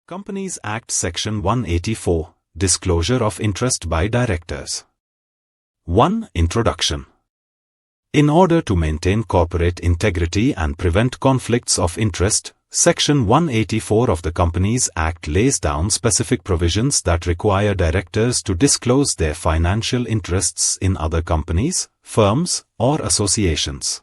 Companies Act Section 184, Disclosure of Interest by Directors. 1. Introduction. In order to maintain corporate integrity and prevent conflicts of interest, Section 184 of the Companies Act lays down specific provisions that require directors to disclose their financial interests in other companies, firms, or associations.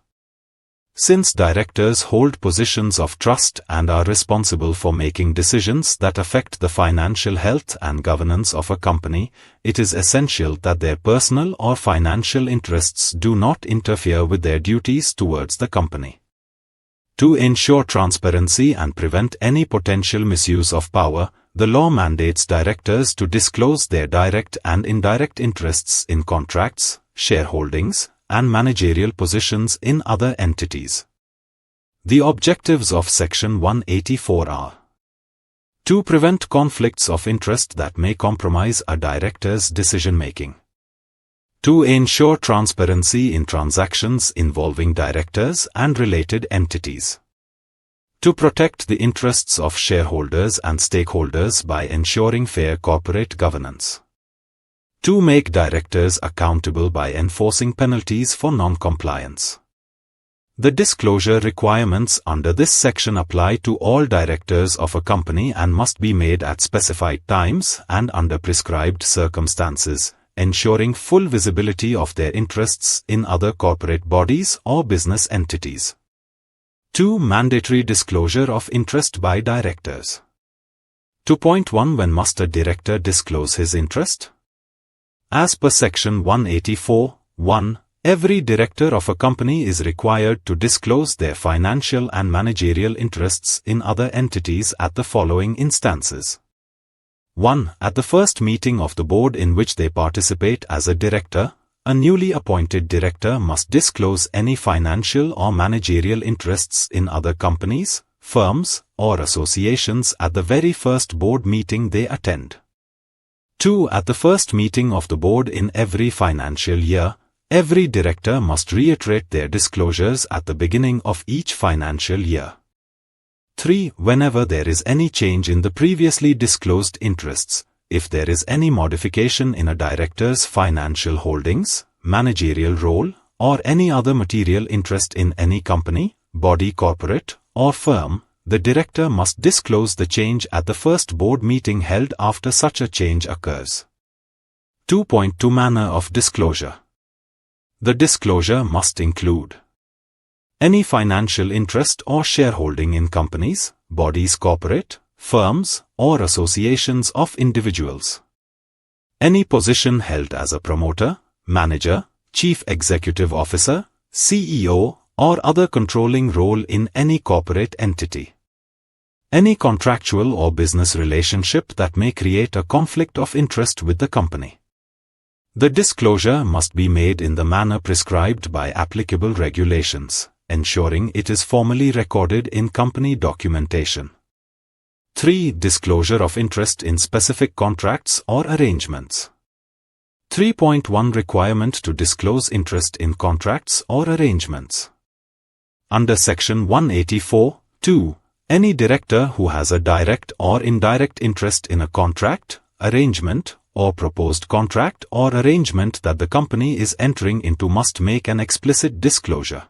Since directors hold positions of trust and are responsible for making decisions that affect the financial health and governance of a company, it is essential that their personal or financial interests do not interfere with their duties towards the company. To ensure transparency and prevent any potential misuse of power, the law mandates directors to disclose their direct and indirect interests in contracts, shareholdings, and managerial positions in other entities. The objectives of Section 184 are: to prevent conflicts of interest that may compromise a director's decision-making, to ensure transparency in transactions involving directors and related entities, to protect the interests of shareholders and stakeholders by ensuring fair corporate governance, to make directors accountable by enforcing penalties for non-compliance. The disclosure requirements under this section apply to all directors of a company and must be made at specified times and under prescribed circumstances, ensuring full visibility of their interests in other corporate bodies or business entities. 2. Mandatory disclosure of interest by directors. 2.1 When must a director disclose his interest? As per Section 184(1), every director of a company is required to disclose their financial and managerial interests in other entities at the following instances. 1. At the first meeting of the board in which they participate as a director, a newly appointed director must disclose any financial or managerial interests in other companies, firms, or associations at the very first board meeting they attend. 2. At the first meeting of the board in every financial year, every director must reiterate their disclosures at the beginning of each financial year. 3. Whenever there is any change in the previously disclosed interests, if there is any modification in a director's financial holdings, managerial role, or any other material interest in any company, body corporate, or firm, the director must disclose the change at the first board meeting held after such a change occurs. 2.2 Manner of disclosure. The disclosure must include any financial interest or shareholding in companies, bodies corporate, firms, or associations of individuals. Any position held as a promoter, manager, chief executive officer, CEO, or other controlling role in any corporate entity. Any contractual or business relationship that may create a conflict of interest with the company. The disclosure must be made in the manner prescribed by applicable regulations, ensuring it is formally recorded in company documentation. 3. Disclosure of interest in specific contracts or arrangements. 3.1 Requirement to disclose interest in contracts or arrangements. Under Section 184(2), any director who has a direct or indirect interest in a contract, arrangement, or proposed contract or arrangement that the company is entering into must make an explicit disclosure.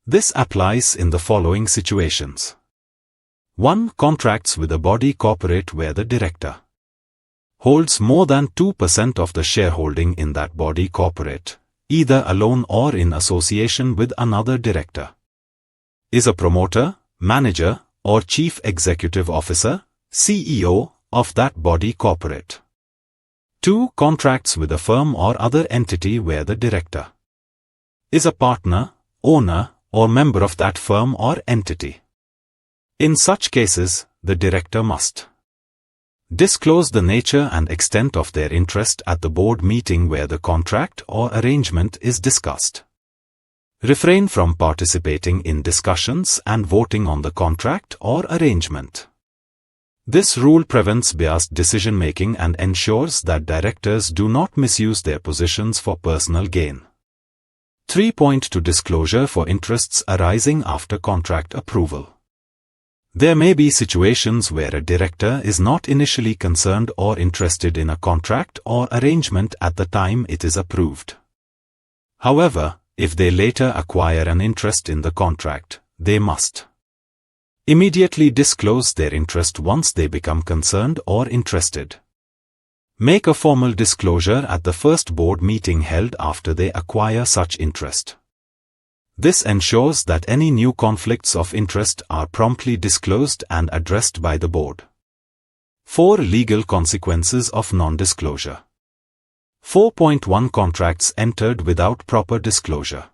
This applies in the following situations. 1. Contracts with a body corporate where the director holds more than 2% of the shareholding in that body corporate, either alone or in association with another director. Is a promoter, manager, or chief executive officer, CEO, of that body corporate. 2. Contracts with a firm or other entity where the director is a partner, owner, or member of that firm or entity. In such cases, the director must disclose the nature and extent of their interest at the board meeting where the contract or arrangement is discussed. Refrain from participating in discussions and voting on the contract or arrangement. This rule prevents biased decision-making and ensures that directors do not misuse their positions for personal gain. 3.2 Disclosure for interests arising after contract approval. There may be situations where a director is not initially concerned or interested in a contract or arrangement at the time it is approved. However, if they later acquire an interest in the contract, they must immediately disclose their interest once they become concerned or interested. Make a formal disclosure at the first board meeting held after they acquire such interest. This ensures that any new conflicts of interest are promptly disclosed and addressed by the board. 4. Legal consequences of non-disclosure. 4.1 Contracts entered without proper disclosure.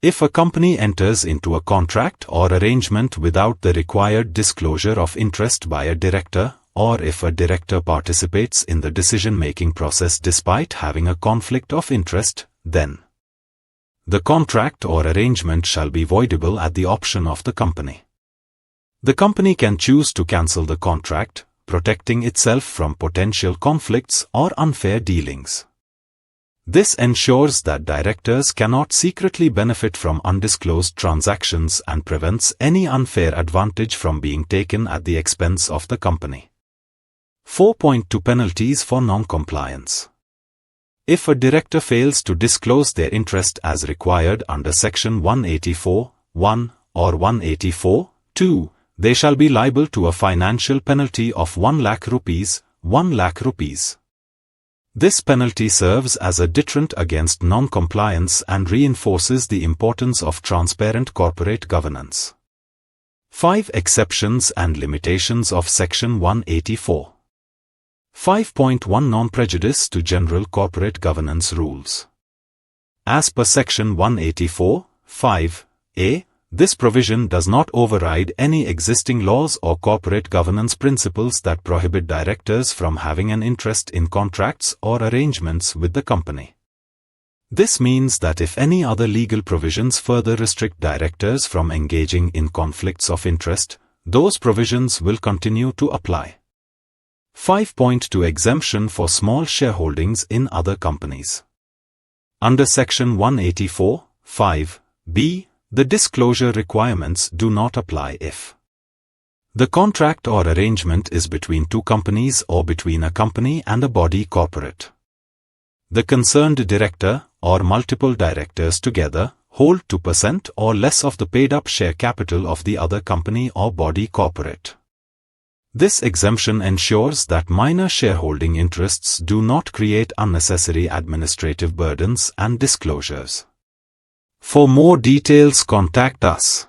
If a company enters into a contract or arrangement without the required disclosure of interest by a director, or if a director participates in the decision-making process despite having a conflict of interest, then the contract or arrangement shall be voidable at the option of the company. The company can choose to cancel the contract, protecting itself from potential conflicts or unfair dealings. This ensures that directors cannot secretly benefit from undisclosed transactions and prevents any unfair advantage from being taken at the expense of the company. 4.2 Penalties for non-compliance. If a director fails to disclose their interest as required under Section 184(1) or 184(2), they shall be liable to a financial penalty of 1 lakh rupees, 1 lakh rupees. This penalty serves as a deterrent against non-compliance and reinforces the importance of transparent corporate governance. 5. Exceptions and limitations of Section 184. 5.1 Non-prejudice to general corporate governance rules. As per Section 184(5)(a), this provision does not override any existing laws or corporate governance principles that prohibit directors from having an interest in contracts or arrangements with the company. This means that if any other legal provisions further restrict directors from engaging in conflicts of interest, those provisions will continue to apply. 5.2 Exemption for small shareholdings in other companies. Under Section 184(5)(b), the disclosure requirements do not apply if the contract or arrangement is between two companies or between a company and a body corporate. The concerned director, or multiple directors together, hold 2% or less of the paid-up share capital of the other company or body corporate. This exemption ensures that minor shareholding interests do not create unnecessary administrative burdens and disclosures. For more details, contact us.